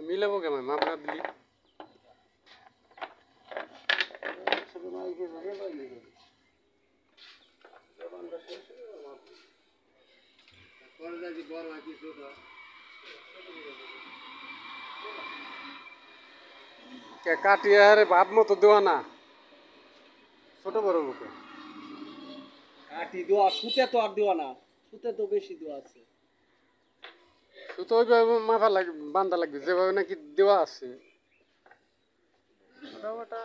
মিলাবো কেমন মাপ না দিলি কাটিয়ে আরে ভাত মতো দেওয়া না ছোট বড় মুখে কাটি দেওয়া সুতে তো আর দেওয়া না সুতে তো বেশি দেওয়া আছে সুতো ওইভাবে মাথা লাগবে বান্ধা লাগবে যেভাবে নাকি দেওয়া আছে ওটা